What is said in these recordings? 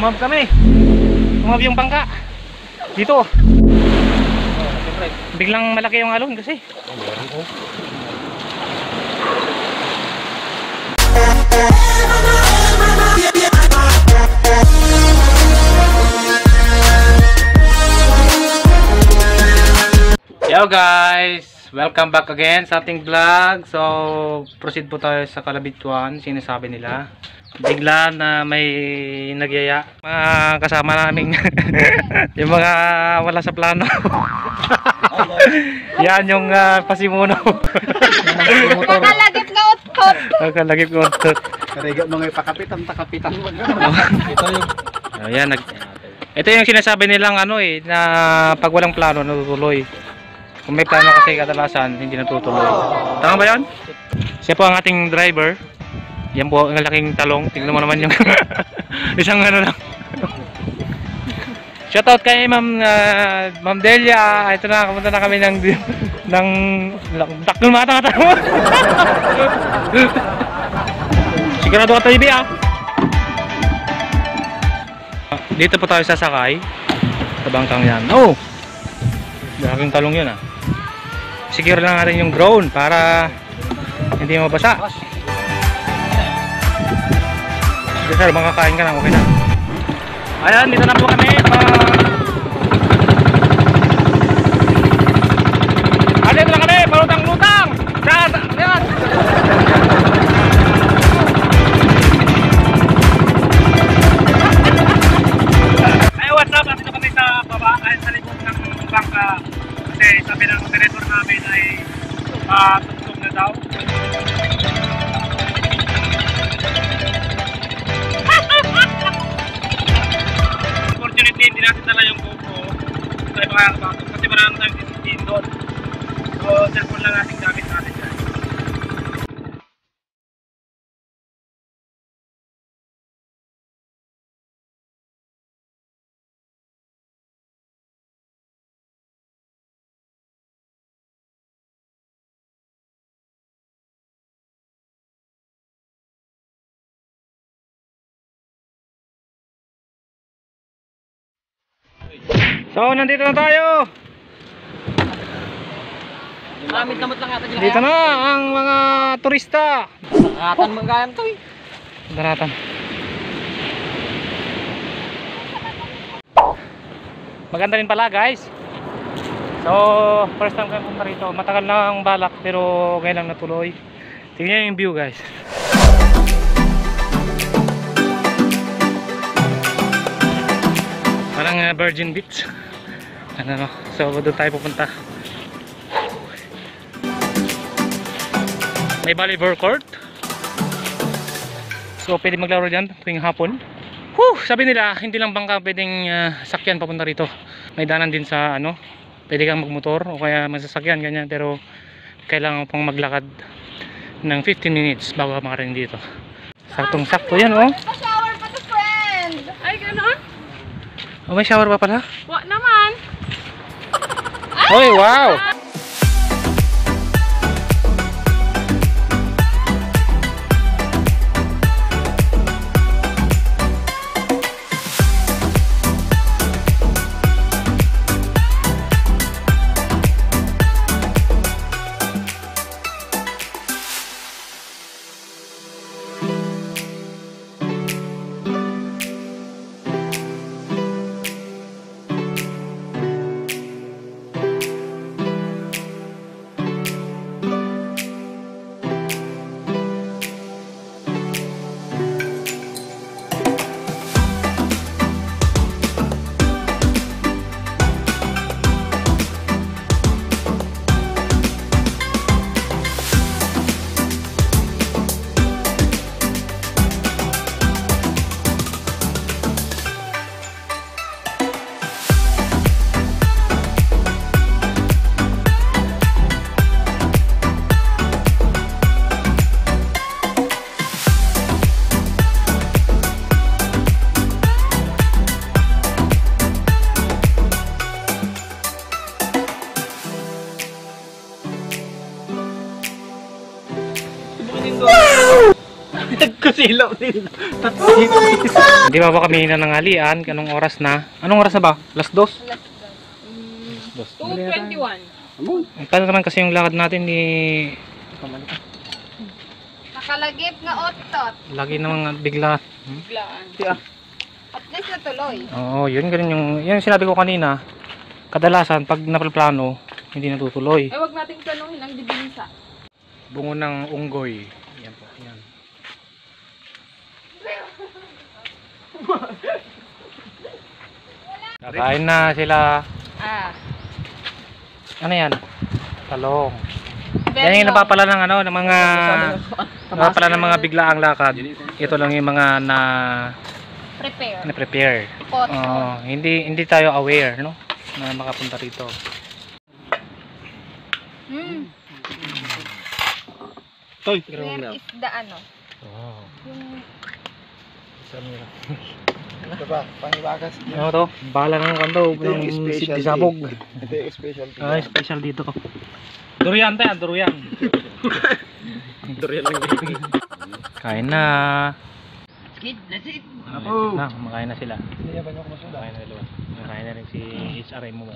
Sumab kami. Sumab yung bangka. Dito. Biglang malaki yung alon kasi. Yo guys! Welcome back again sa ating vlog. So, proceed po tayo sa Calabituan. Sinasabi nila. Bigla na may nagyaya. Mga kasama namin. Yung mga wala sa plano. Yan yung pasimuno. Makalagip nga utot. Makalagip nga utot. Karega mga ipakapitan, takapitan. Ito yung... Ayan, ito yung sinasabi nilang ano na pag walang plano natutuloy. Kung may plano kasi kadalasan hindi natutuloy. Tama ba yan? Siya po ang ating driver. Yan po ang laking talong. Tingnan mo naman yung isang ano lang. Shoutout kay Ma'am Delia. Ito na, kamunta na kami ng takul mata mata. Sigurado ka tayo ah. Dito po tayo sasakay sa bangkang yan. Oh! Laking talong yun ah. Secure lang natin yung drone para hindi mabasa. Sige sir, makakain ka na, okay na. Ayan, dito na po kami. Dito na kami, palutang-lutang. Ayan. Ay, what's up? Dito kami sa baba, ay sa likod ng bangka. Kasi sabi ng operator namin ay tugtog na daw. Unfortunately, hindi natin dala yung GoPro. Tayo makakapatog kasi marami tayong disipin doon. So, cellphone lang natin gamit natin guys. So, nandito na tayo. Lamit-lamot lang yata Dito na ang mga turista. Daratan mga gayam to eh. Daratan. Maganda rin pala guys. So, first time kami punta rito. Matagal na ang balak pero ngayon lang natuloy. Tingnan yung view guys. Parang Virgin Beach. Ano, so doon tayo pupunta. May volleyball court. So pwede maglaro dyan tuwing hapon. Sabi nila hindi lang bangka pwedeng sakyan papunta rito. May danan din sa ano, pwede kang magmotor o kaya magsasakyan ganyan, pero kailangan pang maglakad ng 15 minutes bago ka makarating dito. Saktong sakto yan oh. Pa-shower pa to friend. Ay gano'n? Oh, may shower pa pala? Wa naman. Oy, wow! Silaw din. Hindi pa ba kami nananghalian? Anong oras na? Anong oras na ba? Alas 2? Alas 2. 2:21. Paano naman kasi yung lakad natin ni Nakalagip nga otot. lagi namang bigla. Biglaan. At least natuloy. Oo, yun ganun yung sinabi ko kanina. Kadalasan pag naplano, hindi natutuloy. Eh, wag nating tanungin ang dibinsa. Bungo ng unggoy. Yan po, yan. Kakain na sila. Ano yan? Talong. Yan yung napapala ng ano, ng mga napapala ng mga biglaang lakad. Ito lang yung mga na-prepare. Hindi tayo aware, no? Na makapunta rito. Toy, Where is the ano? Oh. Yung Ito ba? Pangibagas. Ano to? Bala ng kanto, yung ng special sabog. Ito yung special. Special dito. Durian tayo, durian. Durian lang. Kain na. kid, that's it. Na, kumakain na sila. Kumakain na dalawa. Kumakain na rin si HRM mo.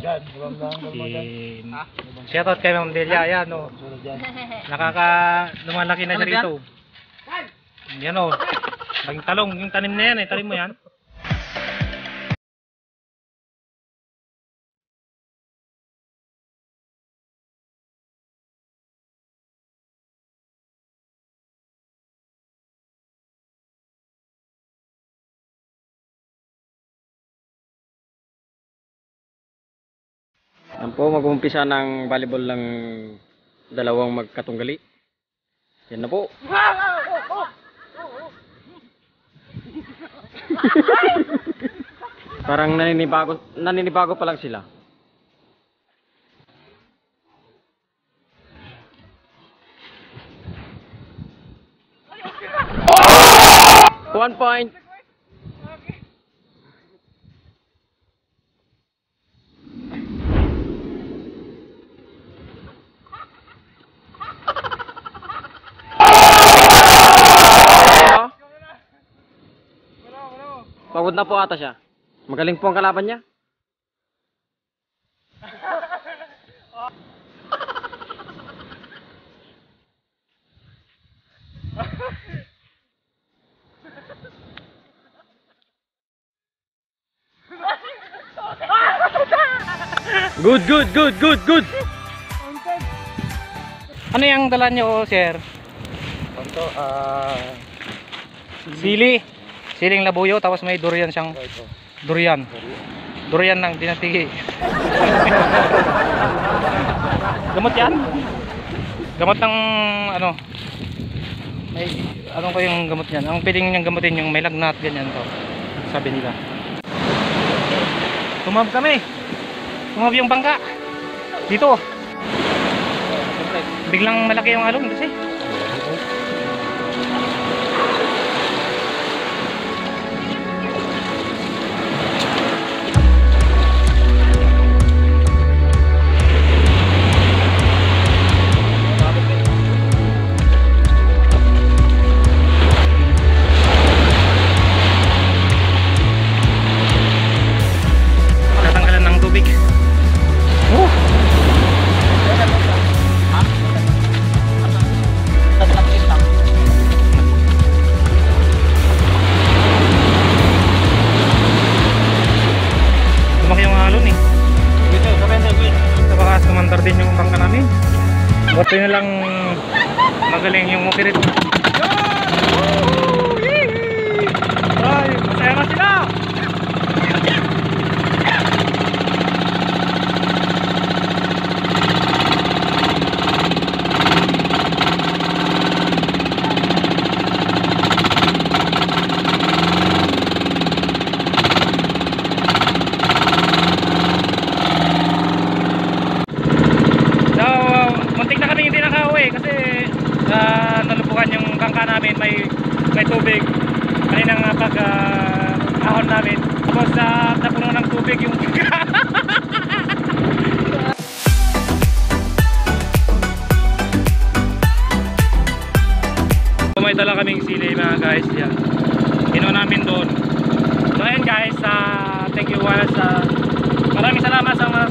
Shoutout kay Ma'am Delia, ayan o. Lumalaki na siya rito. Yan o. Laging talong, yung tanim na yan eh, tanim mo yan. Yan po, mag-uumpisa ng volleyball ng dalawang magkatunggali. Yan na po. Parang naninibago pa lang sila. One point. Pagod na po ata siya. Magaling po ang kalaban niya. Good. Ano yung dala niyo, sir? Ito, Siling labuyo, tapos may durian siyang durian ng dinatigi. Gamot yan? Gamot ng ano? May anong ko yung gamot niyan? Ang pwedeng niyang gamutin yung may lagnat ganyan to. Sabi nila. Tumab kami. Tumab yung bangka. Dito. Biglang malaki yung alon kasi. Buti na lang magaling yung mokirit. Ay, masaya na sila! Muntik na kami hindi nakauwi kasi nalupukan yung bangka namin, may tubig kaninang ahon namin, tapos napuno ng tubig yung may dala kami daming sili mga guys. Yan. Ginawa namin doon. So ayun guys, thank you once. Maraming salamat sa mga